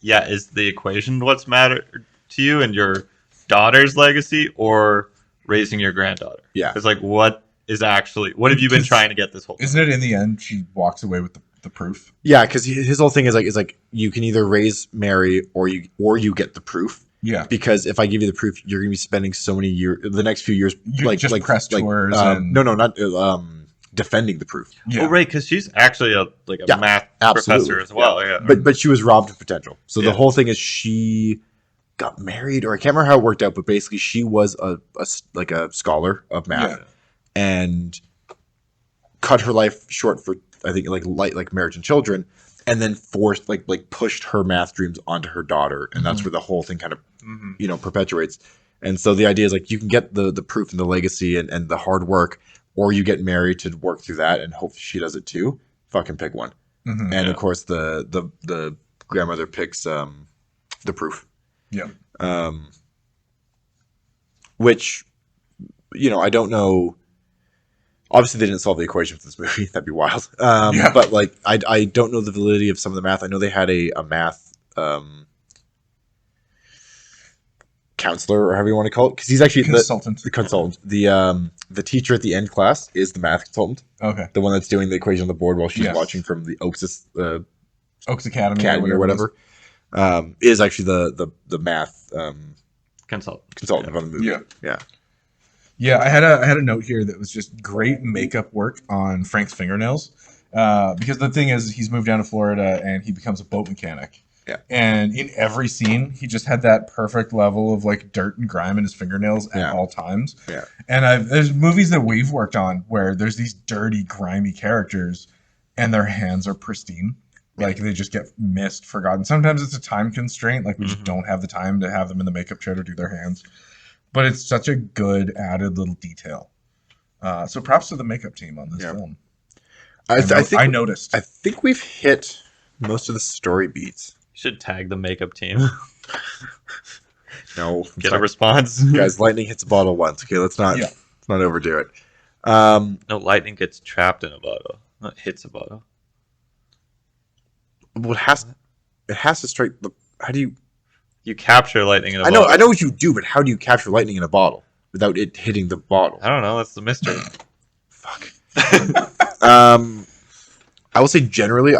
yeah, is the equation what's matter to you and your daughter's legacy, or raising your granddaughter? Yeah. It's like, what have you been trying to get this whole time? Isn't it in the end she walks away with the proof? Yeah, because his whole thing is like you can either raise Mary or you get the proof. Yeah. Because if I give you the proof, you're going to be spending so many years, the next few years, just press tours and... No, not defending the proof. Yeah. Oh, right, because she's actually a math professor as well. Yeah. But she was robbed of potential. So the Yeah. whole thing is she got married, or I can't remember how it worked out, but basically she was a scholar of math and cut her life short for I think like marriage and children, and then forced like pushed her math dreams onto her daughter, and that's where the whole thing kind of perpetuates. And so the idea is like you can get the proof and the legacy and the hard work, or you get married to work through that and hope she does it too. Fucking pick one. Mm-hmm. And of course the grandmother picks the proof. Yeah. Which I don't know. Obviously, they didn't solve the equation for this movie. That'd be wild. But like, I don't know the validity of some of the math. I know they had a math counselor, or however you want to call it, because he's actually Consultant. the consultant. The teacher at the end class is the math consultant. Okay. The one that's doing the equation on the board while she's Yes. watching from the Oaks Academy or whatever. Is actually the math consultant on the movie. Yeah. Yeah, I had a note here that was just great makeup work on Frank's fingernails, because the thing is he's moved down to Florida and he becomes a boat mechanic. Yeah. And in every scene, he just had that perfect level of like dirt and grime in his fingernails at all times. Yeah. And there's movies that we've worked on where there's these dirty, grimy characters and their hands are pristine. Like they just get missed, forgotten. Sometimes it's a time constraint. Like we just don't have the time to have them in the makeup chair to do their hands. But it's such a good added little detail. So props to the makeup team on this film. I noticed. I think we've hit most of the story beats. You should tag the makeup team. No, Get a response. guys. Lightning hits a bottle once. Okay, let's not overdo it. No, lightning gets trapped in a bottle, not hits a bottle. Well, it has to strike the. How do you? You capture lightning in a I bottle. know what you do, but how do you capture lightning in a bottle without it hitting the bottle? I don't know. That's the mystery. Fuck. I will say generally,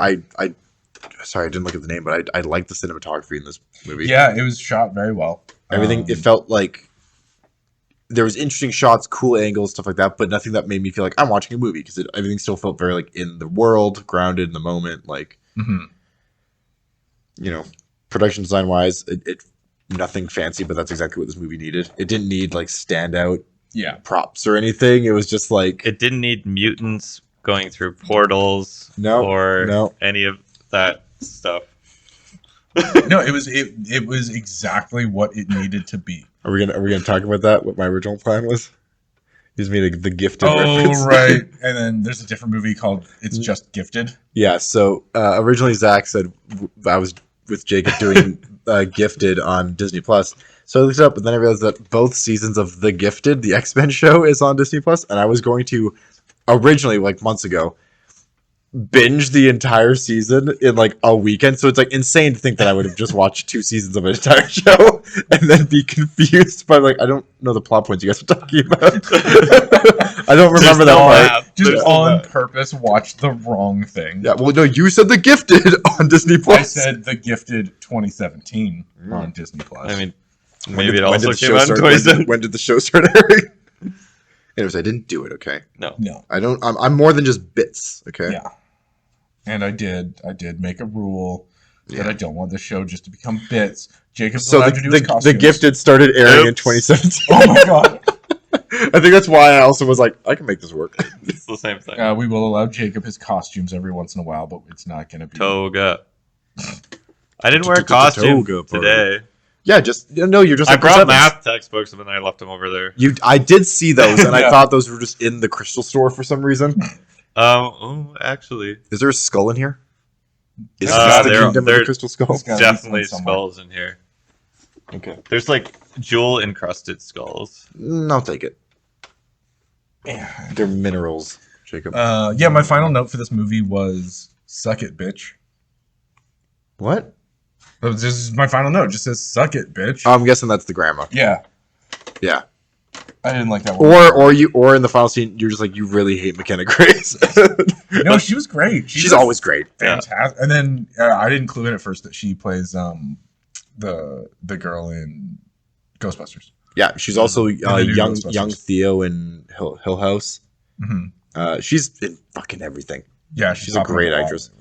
sorry, I didn't look at the name, but I like the cinematography in this movie. Yeah, it was shot very well. Everything, it felt like there was interesting shots, cool angles, stuff like that, but nothing that made me feel like I'm watching a movie because everything still felt very like in the world, grounded in the moment. Like, you know, production design wise, it nothing fancy, but that's exactly what this movie needed. It didn't need like standout props or anything. It was just like It didn't need mutants going through portals no. any of that stuff. No, it was exactly what it needed to be. Are we gonna talk about that? What my original plan was? He's made the Gifted reference. Oh, right. And then there's a different movie called It's Just Gifted. Yeah. So originally Zach said I was with Jacob doing Gifted on Disney Plus. So I looked it up, and then I realized that both seasons of The Gifted, the X-Men show, is on Disney Plus, and I was going to originally, like months ago, binge the entire season in like a weekend. So it's like insane to think that I would have just watched 2 seasons of an entire show and then be confused by like I don't know the plot points you guys are talking about. I don't remember that part. Just on purpose watched the wrong thing. Yeah, well, no, you said The Gifted on Disney Plus. I said The Gifted 2017 on Disney Plus. I mean, maybe it also came out in 2017. When did the show start airing? Anyways, I didn't do it. Okay. No. I don't. I'm more than just bits. Okay. Yeah. And I did make a rule that I don't want the show just to become bits. Jacob's allowed to do his costumes. The Gifted started airing in 2017. Oh my god. I think that's why I also was like, I can make this work. It's the same thing. We will allow Jacob his costumes every once in a while, but it's not going to be... Toga. I didn't wear a costume today. Yeah, you're just. I brought math textbooks and then I left them over there. I did see those, and I thought those were just in the crystal store for some reason. Actually, is there a skull in here? Is this the kingdom of the crystal skull? Definitely skulls in here. Okay. There's like jewel encrusted skulls. I'll take it. Yeah, they're minerals, Jacob. Yeah, my final note for this movie was "Suck it, bitch." What? This is my final note. It just says "Suck it, bitch." I'm guessing that's the grandma. Yeah. Yeah. I didn't like that one. Or in the final scene, you're just like, you really hate McKenna Grace. No, she was great. She's always great. Fantastic. Yeah. And then I didn't clue in at first that she plays the girl in Ghostbusters. Yeah, she's also young Theo in Hill House. Mm-hmm. She's in fucking everything. Yeah, she's a great actress.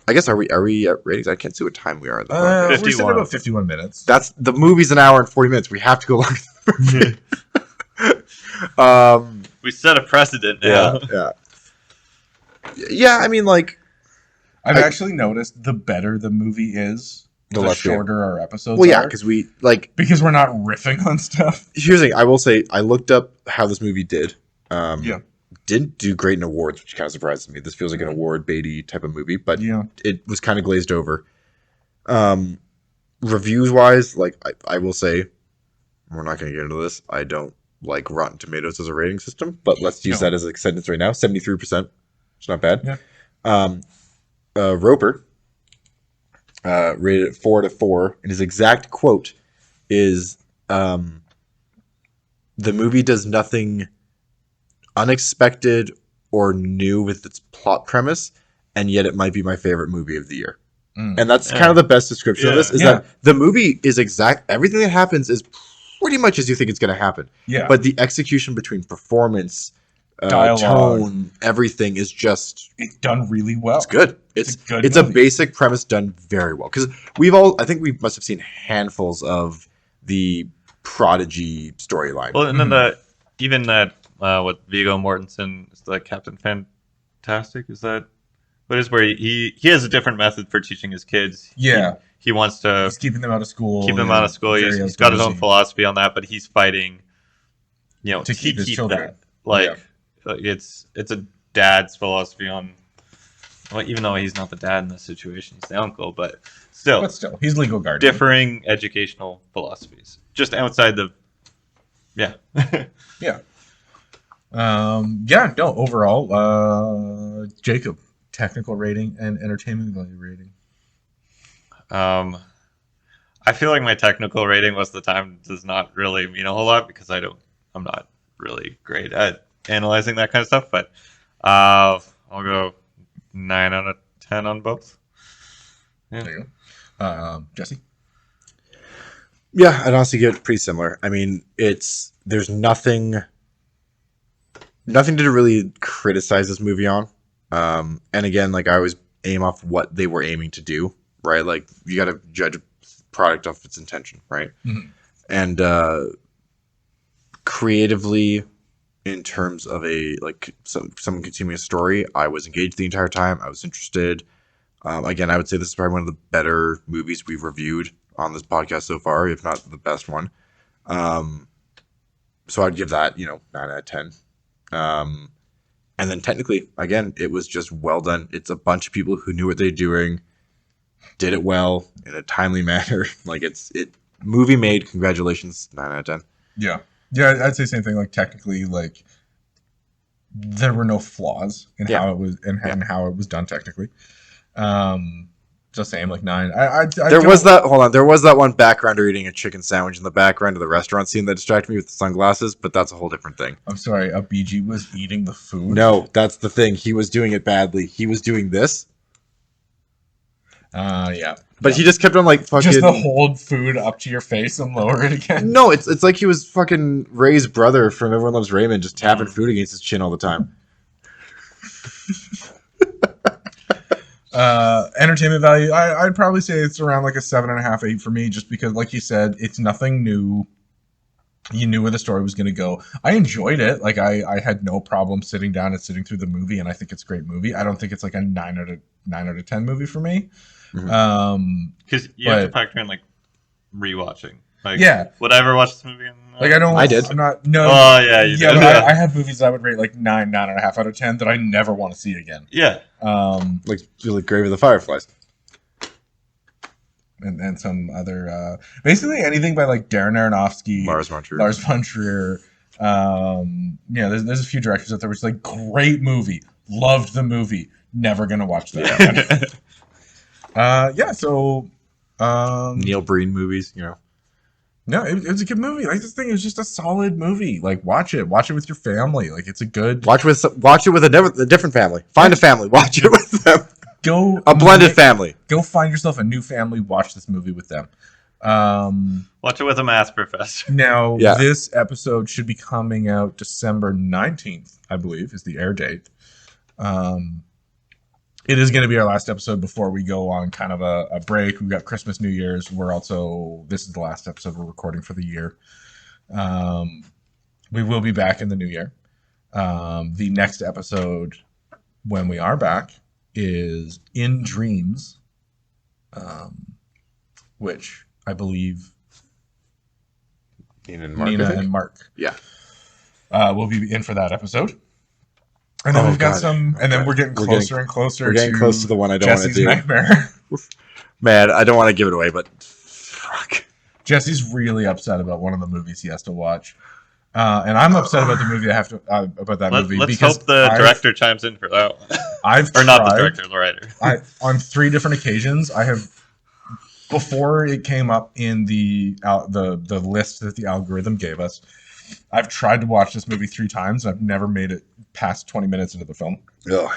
I guess are we at ratings? I can't see what time we are. We're sitting at about 51 minutes. That's the movie's an hour and 40 minutes. We have to go longer. We set a precedent now. Yeah. I mean, like, I've actually noticed the better the movie is, the shorter our episodes. Well, yeah, because because we're not riffing on stuff. Here's the thing. I will say, I looked up how this movie did. Didn't do great in awards, which kind of surprises me. This feels like an award baity type of movie, but it was kind of glazed over. Reviews wise, like I will say, we're not going to get into this. I don't like Rotten Tomatoes as a rating system, but let's use that as a sentence right now. 73%. It's not bad. Yeah. Roper rated it 4 out of 4, and his exact quote is, "The movie does nothing unexpected or new with its plot premise, and yet it might be my favorite movie of the year." And that's kind of the best description of this, is that the movie is everything that happens is pretty much as you think it's going to happen. Yeah. But the execution between performance, dialogue, tone, everything is just... It's done really well. It's good. It's a basic premise done very well. Because I think we must have seen handfuls of the Prodigy storyline. Well, and then even that, what Viggo Mortensen is the Captain Fantastic, is that what is where he has a different method for teaching his kids. Yeah. He's keeping them out of school. He's got his own philosophy on that, but he's fighting, to keep his children. That. It's a dad's philosophy on, well, even though he's not the dad in this situation, he's the uncle, but still, he's legal guardian. Differing educational philosophies, just outside the, yeah. Overall, Jacob, technical rating and entertainment value rating. I feel like my technical rating most of the time does not really mean a whole lot because I'm not really great at analyzing that kind of stuff. But I'll go 9 out of 10 on both. Yeah. There you go. Jesse? Yeah, I'd honestly give it pretty similar. I mean, there's nothing to really criticize this movie on. And again, like I always aim off what they were aiming to do, right? Like you got to judge a product off its intention, right? Mm-hmm. And creatively, in terms of someone continuing a story, I was engaged the entire time. I was interested. Again, I would say this is probably one of the better movies we've reviewed on this podcast so far, if not the best one. So I'd give that, 9 out of 10. And then technically, again, it was just well done. It's a bunch of people who knew what they're doing, did it well in a timely manner. Like movie made. Congratulations, 9 out of 10. Yeah, I'd say same thing. Like technically, like there were no flaws in how it was and how it was done technically. So same, like 9. There was that one backgrounder eating a chicken sandwich in the background of the restaurant scene that distracted me with the sunglasses, but that's a whole different thing. I'm sorry, a BG was eating the food? No, that's the thing. He was doing it badly. He was doing this. Yeah. But he just kept on like fucking... Just to hold food up to your face and lower it again? No, it's like he was fucking Ray's brother from Everyone Loves Raymond, just tapping food against his chin all the time. Entertainment value, I'd probably say it's around like a 7.5, 8 for me, just because, like you said, it's nothing new. You knew where the story was going to go. I enjoyed it. Like I had no problem sitting down and sitting through the movie, and I think it's a great movie. I don't think it's like a 9 out of 10 movie for me. Because you have to factor in like rewatching. Like, yeah, would I ever watch this movie? Like I don't. I did. I'm not. No. Oh yeah, you did. I have movies I would rate like 9.5 out of 10 that I never want to see again. Yeah. Like Grave of the Fireflies. And some other, basically anything by like Darren Aronofsky, Lars von Trier. There's a few directors out there which is like great movie, loved the movie, never gonna watch that. So Neil Breen movies, No, it was a good movie. Like this thing is just a solid movie. Like watch it with your family. Like it's a good watch it with a different family. Find a family, watch it with them. A blended family. Go find yourself a new family. Watch this movie with them. Watch it with a math professor. Now, This episode should be coming out December 19th, I believe, is the air date. It is going to be our last episode before we go on kind of a break. We've got Christmas, New Year's. This is the last episode we're recording for the year. We will be back in the new year. The next episode, when we are back, is In Dreams, which I believe Nina and Marc will be in for that episode. And then we've got some, and then we're getting closer and closer. We're getting close to the one I don't want to do. Nightmare. Man, I don't want to give it away, but fuck. Jesse's really upset about one of the movies he has to watch, and I'm upset about the movie I have to about that movie. Let's hope the director chimes in for that one. Not the director, the writer. On 3 different occasions, I have, before it came up in the list that the algorithm gave us, I've tried to watch this movie 3 times. And I've never made it past 20 minutes into the film. Ugh.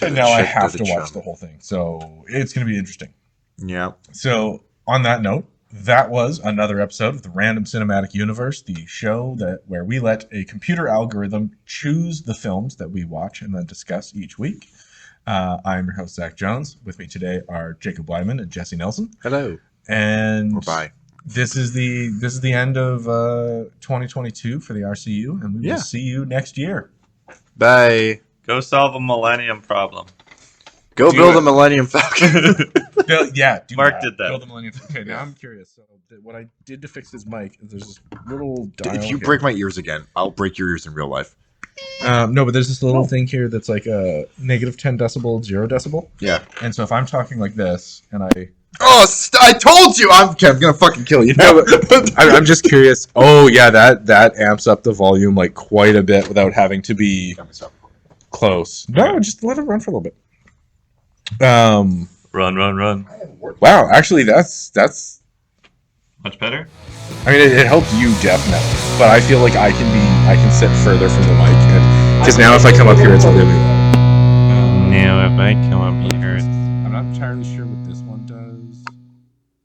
And now I have to watch the whole thing. So it's going to be interesting. Yeah. So on that note, that was another episode of the Random Cinematic Universe, the show where we let a computer algorithm choose the films that we watch and then discuss each week. I'm your host, Zach Jones. With me today are Jacob Wyman and Jesse Nelson. Hello. And bye. This is the end of 2022 for the RCU, and we will see you next year. Bye. Go solve a millennium problem. Go build a Millennium Falcon. Mark did that. Build a Millennium Falcon. Okay, now I'm curious. So what I did to fix his mic is there's this little dial. If you break my ears again, I'll break your ears in real life. No, but there's this little thing here that's like a negative 10 decibel, 0 decibel. Yeah. And so if I'm talking like this, and I told you! I'm gonna fucking kill you now. I'm just curious. Oh, yeah, that amps up the volume like quite a bit without having to be close. No, just let it run for a little bit. Run. Wow, actually, that's. Much better? I mean, it helped you definitely, but I feel like I can sit further from the mic, and because now if I come up here, it's really low. Now if I come up here, I'm not entirely sure what this one does.